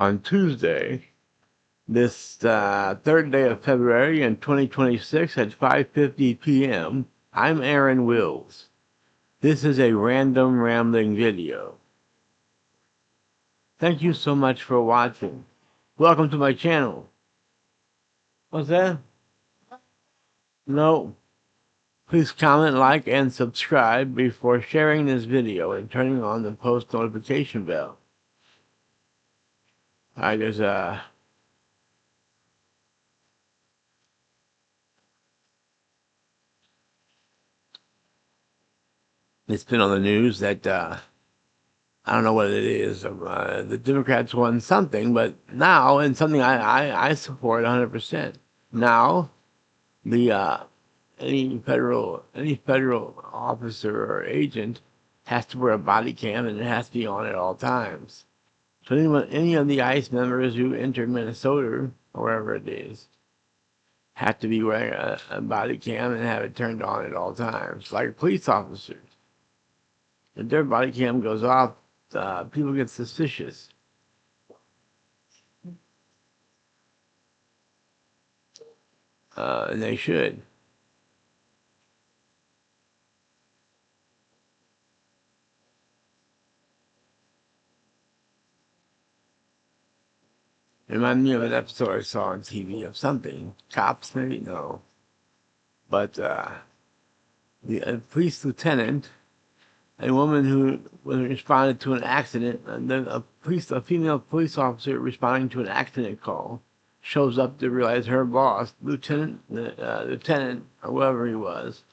on Tuesday, this third day of February in 2026 at 5:50 p.m. I'm Aaron Wills. This is a random rambling video. Thank you so much for watching. Welcome to my channel. What's that? No. Please comment, like, and subscribe before sharing this video and turning on the post notification bell. Alright, there's it's been on the news that I don't know what it is. The Democrats won something, but now, and something I support 100%. Now, the any federal officer or agent has to wear a body cam, and it has to be on at all times. So any of the ICE members who enter Minnesota or wherever it is have to be wearing a body cam and have it turned on at all times, like police officers. If their body cam goes off, people get suspicious. And they should. It reminded me of an episode I saw on TV of something. Cops, maybe? No. But a police lieutenant, a woman who responded to an accident, and then a female police officer responding to an accident call, shows up to realize her boss, lieutenant or whoever he was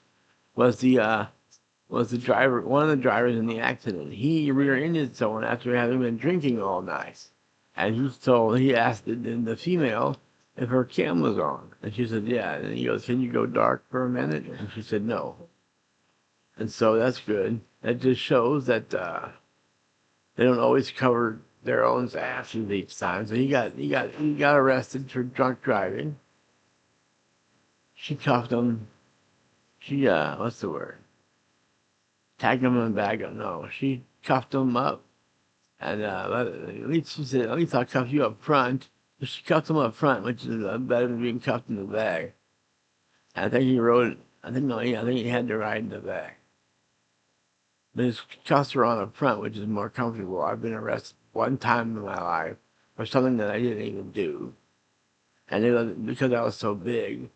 the driver, one of the drivers in the accident. He rear-ended someone after having been drinking all night, and he asked the female if her cam was on, and she said yeah. And he goes, "Can you go dark for a minute?" And she said no. And so that's good. That just shows that they don't always cover their own asses each time. So he got arrested for drunk driving. She cuffed him. She what's the word? Tagged him in the bag. No, she cuffed him up, and at least she said, "At least I'll cuff you up front." So she cuffed him up front, which is better than being cuffed in the bag. And I think he rode. I think he had to ride in the bag. But his cuffs are on the front, which is more comfortable. I've been arrested one time in my life for something that I didn't even do, and because I was so big,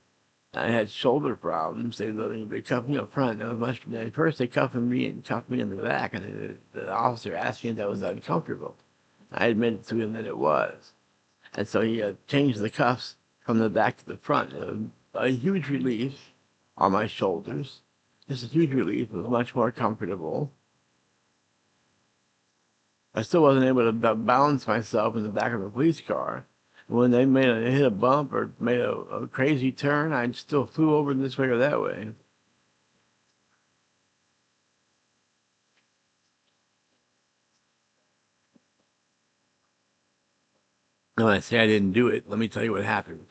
I had shoulder problems. They cuffed me up front. At first they cuffed me in the back, and the officer asked me if that was uncomfortable. I admitted to him that it was, and so he changed the cuffs from the back to the front. A huge relief on my shoulders. Just a huge relief. It was much more comfortable. I still wasn't able to balance myself in the back of a police car. When they hit a bump or made a crazy turn, I still flew over this way or that way. And when I say I didn't do it, let me tell you what happened.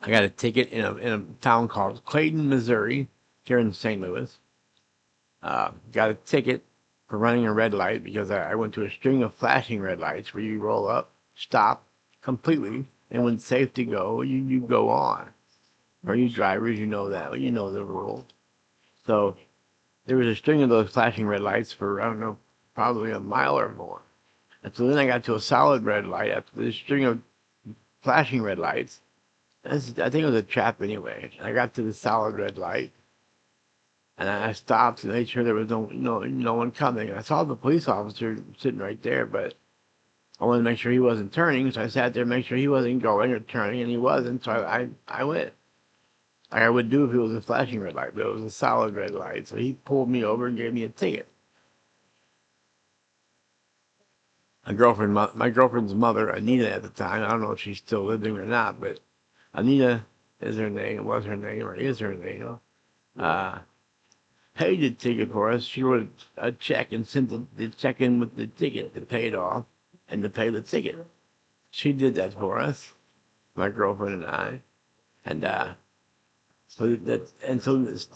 I got a ticket in a town called Clayton, Missouri, here in St. Louis. Got a ticket for running a red light because I went to a string of flashing red lights where you roll up, stop completely, and when it's safe to go, you go on. For you drivers, you know that. You know the rule. So there was a string of those flashing red lights for, I don't know, probably a mile or more. And so then I got to a solid red light after this string of flashing red lights. I think it was a trap anyway. I got to the solid red light, and I stopped to make sure there was no one coming. I saw the police officer sitting right there, but I wanted to make sure he wasn't turning, so I sat there to make sure he wasn't going or turning, and he wasn't, so I went. Like I would do if it was a flashing red light, but it was a solid red light. So he pulled me over and gave me a ticket. My girlfriend's mother, Anita at the time, I don't know if she's still living or not, but Anita is her name, was her name, or is her name, paid the ticket for us. She wrote a check and sent the check in with the ticket to pay it off and to pay the ticket. She did that for us, my girlfriend and I. And so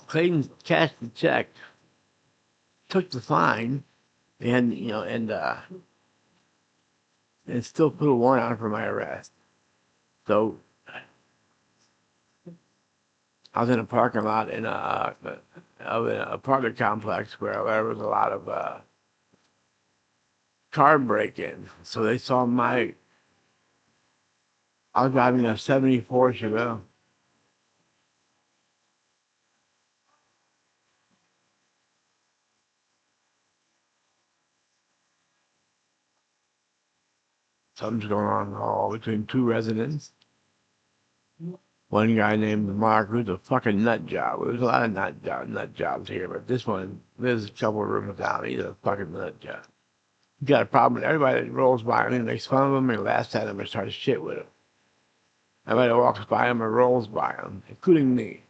Clayton cashed the check, took the fine and and still put a warrant out for my arrest. So I was in a parking lot in of an apartment complex where there was a lot of car break-ins. So they saw I was driving a '74 Chevelle. Something's going on between two residents. One guy named Mark, who's a fucking nut job. There's a lot of nut jobs here, but this one, there's a couple of rooms down. He's a fucking nut job. He got a problem with everybody that rolls by him and makes fun of him and laughs at him and starts shit with him. Everybody that walks by him or rolls by him, including me.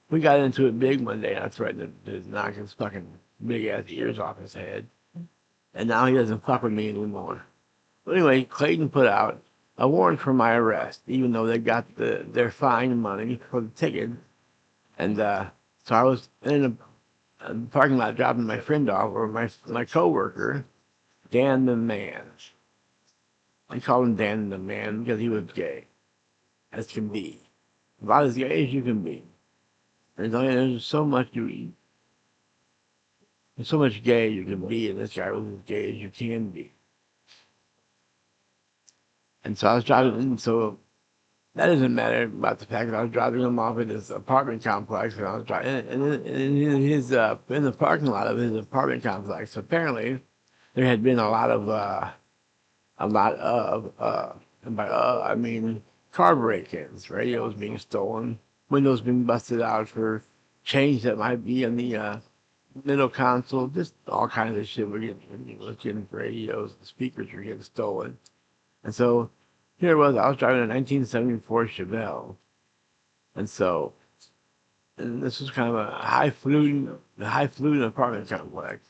We got into it big one day, and I threatened to knock his fucking big ass ears off his head. And now he doesn't fuck with me anymore. But anyway, Clayton put out a warrant for my arrest, even though they got their fine money for the ticket. And so I was in a parking lot dropping my friend off, or my coworker, Dan the Man. I called him Dan the Man because he was gay, as can be. About as gay as you can be. There's so much there's so much gay you can be, and this guy was as gay as you can be. And so I was driving, and so that doesn't matter about the fact that I was driving him off at this apartment complex, and I was driving in his in the parking lot of his apartment complex. Apparently, there had been a lot of and by I mean car break-ins, radios being stolen, windows being busted out for change that might be in the middle console, just all kinds of shit. We're getting radios, the speakers were getting stolen. And so here it was, I was driving a 1974 Chevelle. And this was kind of a highfalutin apartment complex.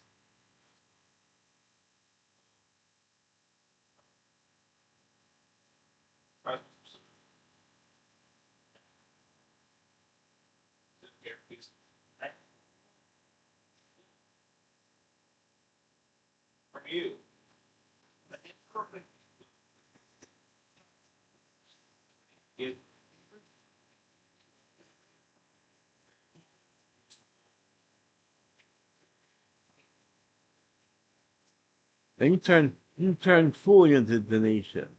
From you. You. And you turned fully into Tanisha.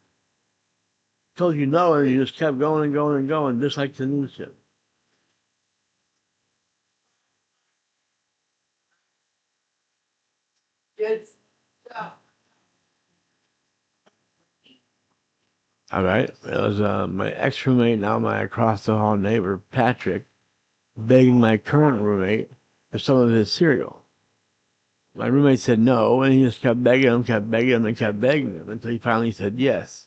Told you no, and you just kept going and going and going, just like Tanisha. Good stuff. All right. It was my ex-roommate, now my across-the-hall neighbor, Patrick, begging my current roommate for some of his cereal. My roommate said no, and he just kept begging him, and kept begging him until he finally said yes.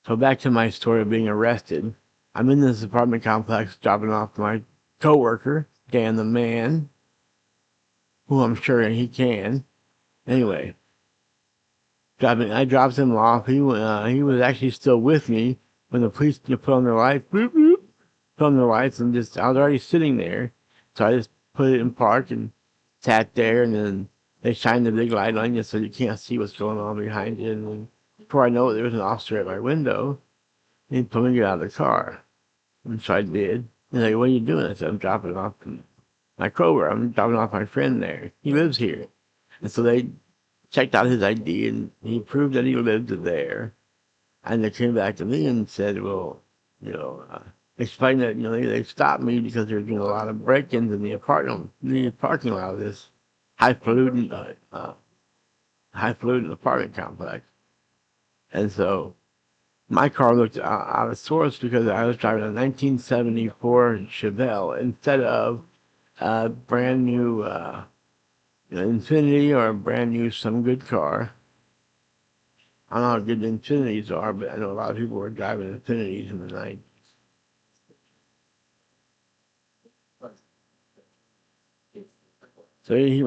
So back to my story of being arrested. I'm in this apartment complex dropping off my coworker, Dan the Man, who I'm sure he can. Anyway, I dropped him off. He was actually still with me when the police put on their lights, boop, boop, put on their lights, and I was already sitting there. So I just put it in park and sat there, and then they shined the big light on you so you can't see what's going on behind you. And then before I know it, there was an officer at my window, and he told me to get out of the car. And so I did. He's like, what are you doing? I said, I'm dropping off my coworker. I'm dropping off my friend there. He lives here. And so they checked out his ID, and he proved that he lived there. And they came back to me and said, well, explained that, they stopped me because there had been a lot of break-ins in the parking lot of this highfalutin apartment complex. And so my car looked out of sorts because I was driving a 1974 Chevelle instead of a brand new Infiniti or a brand new some good car. I don't know how good the Infinitis are, but I know a lot of people were driving Infinitis in the night. So he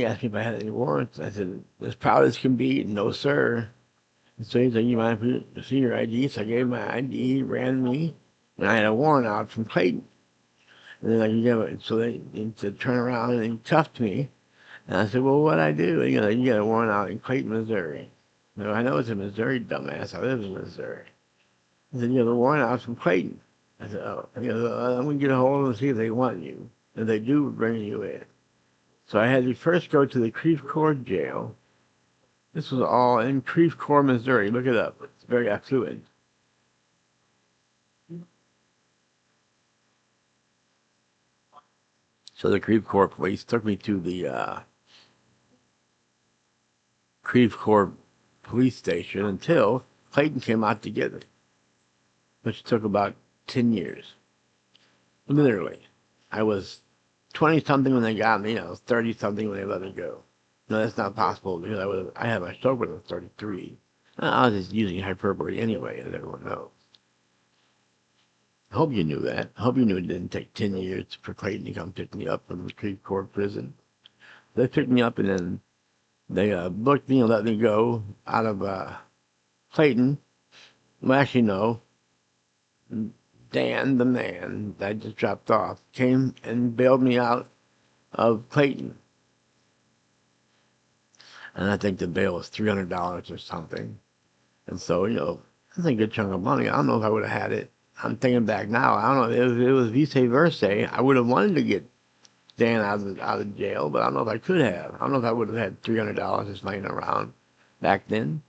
asked me if I had any warrants. I said, as proud as can be, no sir. And so he's like, you mind if we see your ID? So I gave him my ID, he ran me, and I had a warrant out from Clayton. And then like, so they to turn around and he cuffed me. And I said, well, what'd I do? You got a warrant out in Clayton, Missouri. No, I know it's in Missouri, dumbass. I live in Missouri. He said, you have a warrant out from Clayton. I said, oh, I'm going to get a hold of them and see if they want you. If they do, bring you in. So I had to first go to the Creve Coeur jail. This was all in Creve Coeur, Missouri. Look it up. It's very affluent. So the Creve Coeur police took me to the Creve Coeur police station until Clayton came out to get it, which took about 10 years. Literally. I was 20-something when they got me. I was 30-something when they let me go. No, that's not possible because I had my stroke when I was 33. I was just using hyperbole anyway, as everyone knows. I hope you knew that. I hope you knew it didn't take 10 years for Clayton to come pick me up from the Creve Coeur prison. They picked me up and then they booked me and let me go out of Clayton. Well, actually, no. Dan, the man that I just dropped off, came and bailed me out of Clayton. And I think the bail was $300 or something. And so, that's a good chunk of money. I don't know if I would have had it. I'm thinking back now. I don't know if it was vice versa. I would have wanted to get Dan out of jail, but I don't know if I could have. I don't know if I would have had $300 just laying around back then.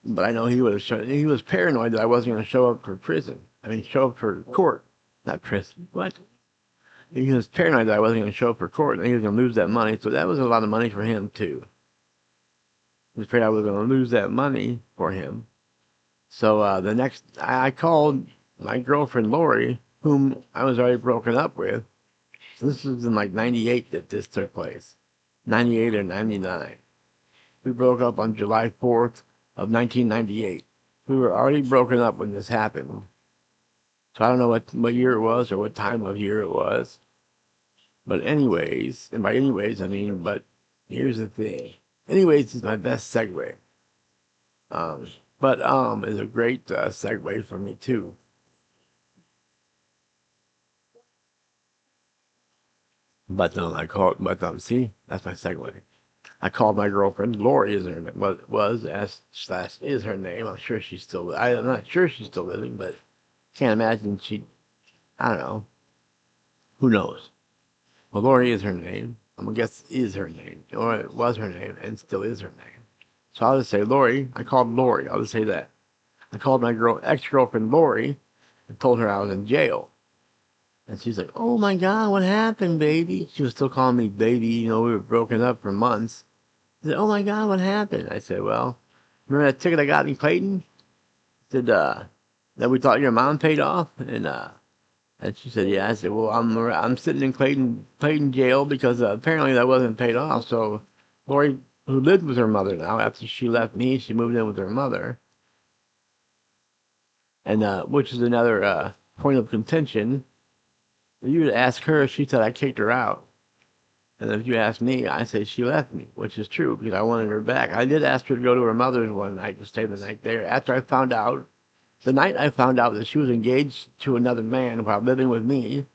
But I know he was paranoid that I wasn't going to show up for prison. Show up for court, not prison. What? He was paranoid that I wasn't going to show up for court and he was going to lose that money. So that was a lot of money for him too. He was afraid I was going to lose that money for him. So I called my girlfriend Lori, whom I was already broken up with. So this was in like 98 that this took place. 98 or 99. We broke up on July 4th of 1998. We were already broken up when this happened. So I don't know what year it was or what time of year it was. But anyways, and by anyways, but here's the thing. Anyways is my best segue. But is a great segue for me too. But see, that's my segue. I called my girlfriend. Lori is her name. Is her name. I'm not sure she's still living, but can't imagine I don't know. Who knows? Well, Lori is her name. I'm gonna guess is her name, or it was her name, and still is her name. So I'll just say Lori. I called Lori. I'll just say that. I called my ex-girlfriend Lori and told her I was in jail. And she's like, oh my God, what happened, baby? She was still calling me baby. We were broken up for months. She said, oh my God, what happened? I said, well, remember that ticket I got in Clayton? I said, that we thought your mom paid off? And she said, yeah. I said, well, I'm sitting in Clayton jail because apparently that wasn't paid off. So Lori, who lived with her mother now, after she left me, she moved in with her mother. And which is another point of contention. If you would ask her, she said I kicked her out. And if you ask me, I say she left me, which is true because I wanted her back. I did ask her to go to her mother's one night to stay the night there. After I found out, the night I found out that she was engaged to another man while living with me,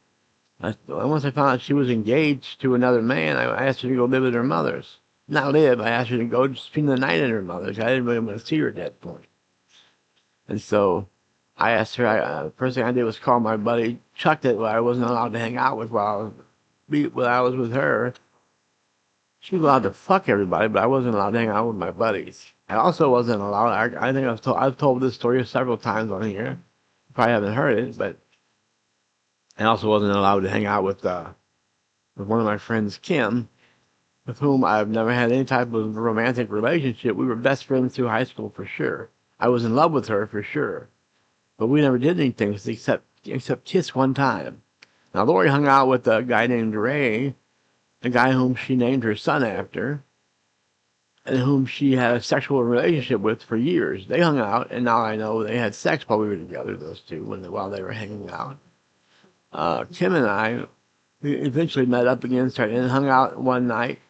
once I found out she was engaged to another man, I asked her to go live with her mother's. Not live, I asked her to go spend the night at her mother's. I didn't really want to see her at that point. And so I asked her, first thing I did was call my buddy Chuck that I wasn't allowed to hang out with while I was with her. She was allowed to fuck everybody, but I wasn't allowed to hang out with my buddies. I also wasn't allowed, I think I've told this story several times on here. You probably haven't heard it, but I also wasn't allowed to hang out with one of my friends, Kim, with whom I've never had any type of romantic relationship. We were best friends through high school for sure. I was in love with her for sure. But we never did anything except kiss one time. Now, Lori hung out with a guy named Ray, a guy whom she named her son after, and whom she had a sexual relationship with for years. They hung out, and now I know they had sex while we were together, those two, while they were hanging out. Kim and I eventually met up again, and hung out one night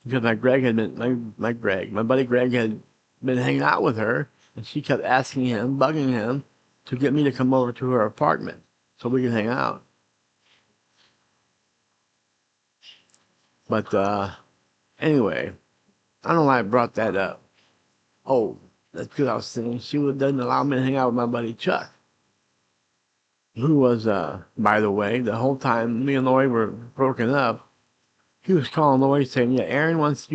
because my buddy Greg had been hanging out with her, and she kept asking him, bugging him, to get me to come over to her apartment so we could hang out. But anyway, I don't know why I brought that up. Oh, that's because I was saying she doesn't allow me to hang out with my buddy Chuck, who was, by the way, the whole time me and Lori were broken up. He was calling Lori saying, "Yeah, Aaron wants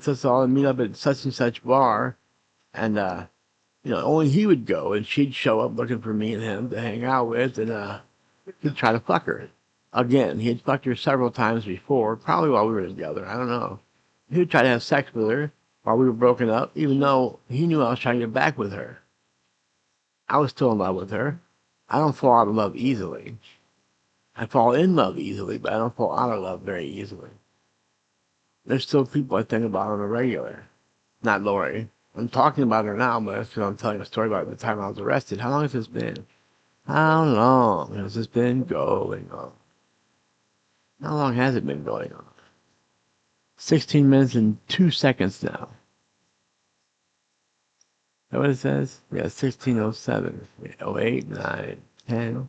us all to meet up at such and such bar," and only he would go, and she'd show up looking for me and him to hang out with, and he'd try to fuck her. Again, he had fucked her several times before, probably while we were together. I don't know. He would try to have sex with her while we were broken up, even though he knew I was trying to get back with her. I was still in love with her. I don't fall out of love easily. I fall in love easily, but I don't fall out of love very easily. There's still people I think about on a regular. Not Lori. I'm talking about her now, but that's because I'm telling a story about the time I was arrested. How long has this been? How long has this been going on? How long has it been going on? 16 minutes and 2 seconds now. Is that what it says? Yeah, 16:07, 08, 9, 10.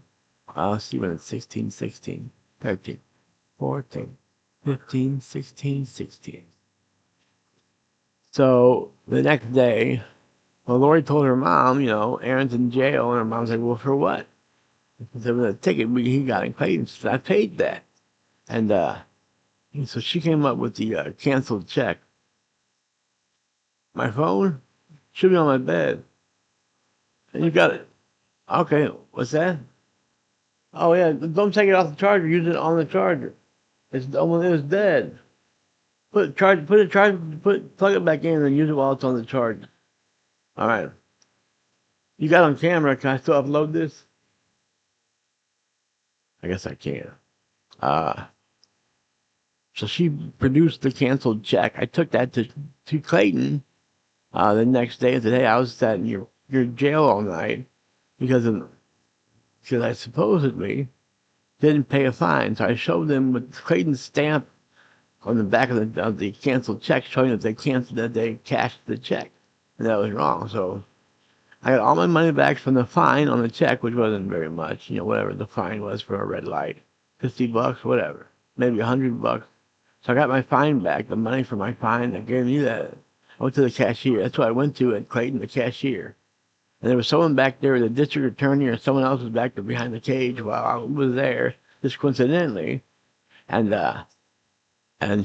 I'll see when it's 16, 16, 13, 14, 15, 16, 16. So the next day, well, Lori told her mom, Aaron's in jail, and her mom's like, "Well, for what?" She said, "Well, the ticket he got in Clayton." She said, "I paid that." And so she came up with the canceled check. My phone should be on my bed. And you got it. Okay, what's that? Oh yeah, don't take it off the charger. Use it on the charger. It was dead. Plug it back in and use it while it's on the charger. All right. You got on camera. Can I still upload this? I guess I can. So she produced the canceled check. I took that to Clayton the next day and said, "Hey, I was sat in your jail all night because I supposedly didn't pay a fine." So I showed them with Clayton's stamp on the back of the canceled check, showing that they cashed the check, and that was wrong. So I got all my money back from the fine on the check, which wasn't very much, whatever the fine was for a red light, $50, whatever, maybe $100. So I got my fine back, the money for my fine. They gave me that. I went to the cashier. That's what I went to at Clayton, the cashier. And there was someone back there, the district attorney or someone else was back there behind the cage while I was there, just coincidentally. And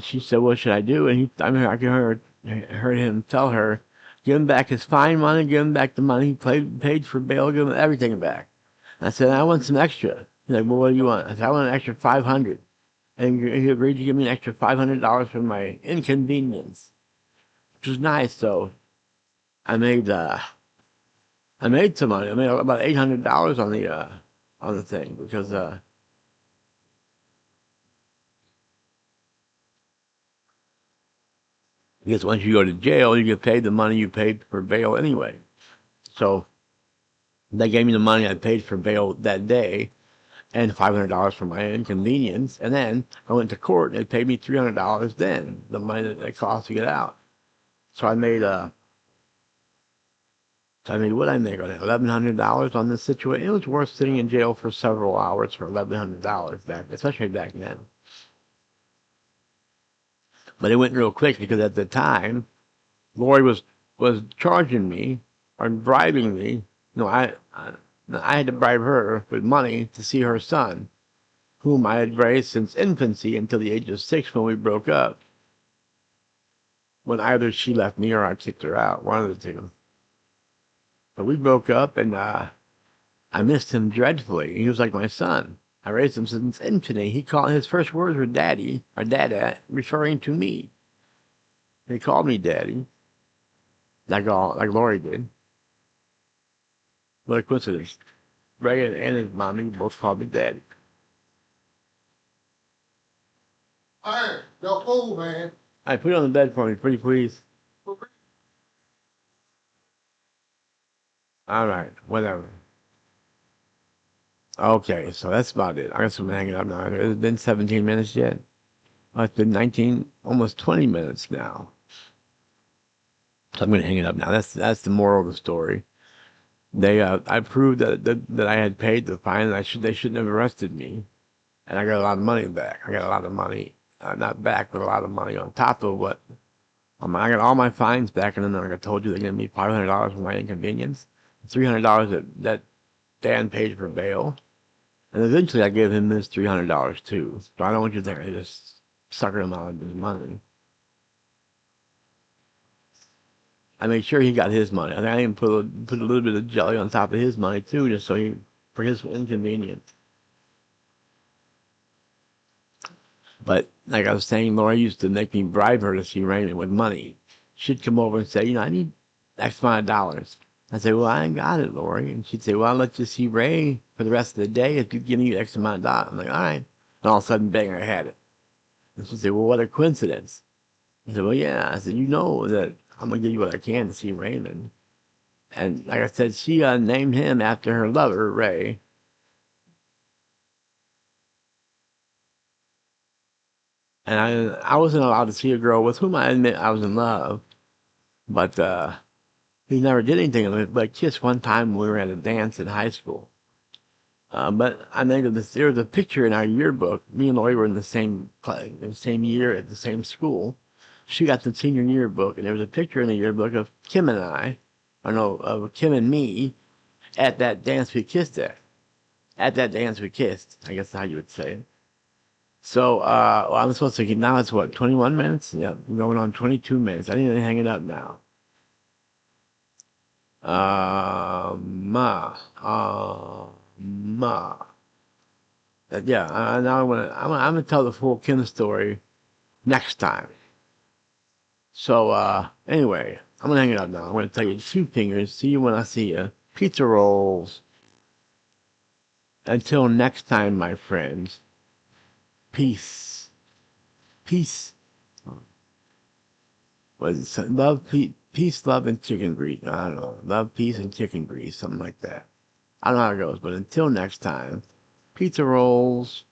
she said, "What should I do?" And I heard him tell her, "Give him back his fine money, give him back the money he paid for bail, give him everything back." And I said, "I want some extra." He's like, "Well, what do you want?" I said, "I want an extra $500. And he agreed to give me an extra $500 for my inconvenience, which was nice. So I made some money. I made about $800 on the thing because once you go to jail, you get paid the money you paid for bail anyway. So they gave me the money I paid for bail that day, and $500 for my inconvenience. And then I went to court and they paid me $300 then, the money that it cost to get out. So I made what did I make on it? $1,100 on this situation. It was worth sitting in jail for several hours for $1,100 especially back then. But it went real quick because at the time, Lori was charging me or bribing me. I had to bribe her with money to see her son, whom I had raised since infancy until the age of 6 when we broke up. When either she left me or I kicked her out, one of the two. But we broke up, and I missed him dreadfully. He was like my son. I raised him since infancy. His first words were "daddy" or "dada," referring to me. He called me daddy, like Lori did. What a coincidence. Reagan and his mommy both called me daddy. Hey, no fool, man. All right, put it on the bed for me, pretty please. All right, whatever. Okay, so that's about it. I guess I'm hanging up now. Has it been 17 minutes yet? Oh, it's been 19, almost 20 minutes now. So I'm going to hang it up now. That's the moral of the story. I proved that I had paid the fine. And they shouldn't have arrested me, and I got a lot of money back. I got a lot of money not back, but a lot of money on top of what. I got all my fines back, and then like I told you, they're gonna be $500 for my inconvenience, $300 that Dan paid for bail, and eventually I gave him his $300 too. So I don't want you to think I just suckered him out of his money. I made sure he got his money. I even put a little bit of jelly on top of his money too, just so for his inconvenience. But like I was saying, Lori used to make me bribe her to see Raymond with money. She'd come over and say, I need X amount of dollars. I'd say, well, I ain't got it, Lori. And she'd say, well, I'll let you see Ray for the rest of the day if you give me X amount of dollars. I'm like, all right. And all of a sudden, bang, I had it. And she'd say, well, what a coincidence. I said, well, yeah. I said, you know that I'm going to give you what I can to see Raymond. And like I said, she named him after her lover, Ray. And I wasn't allowed to see a girl with whom I admit I was in love. But he never did anything but kiss one time when we were at a dance in high school. But I think there was a picture in our yearbook. Me and Lori were in the same year at the same school. She got the senior yearbook, and there was a picture in the yearbook of Kim and I, of Kim and me, at that dance we kissed at. At that dance we kissed, I guess how you would say it. So I'm supposed to now it's what, 21 minutes? Yeah, we're going on 22 minutes. I need to hang it up now. Ma. Yeah, now I'm gonna tell the full Kim story next time. So anyway, I'm gonna hang it up now. I'm gonna tell you 2 fingers. See you when I see you. Pizza rolls. Until next time, my friends. Peace. Peace. Was it love, peace, love, and chicken grease? I don't know. Love, peace, and chicken grease, something like that. I don't know how it goes, but until next time, pizza rolls.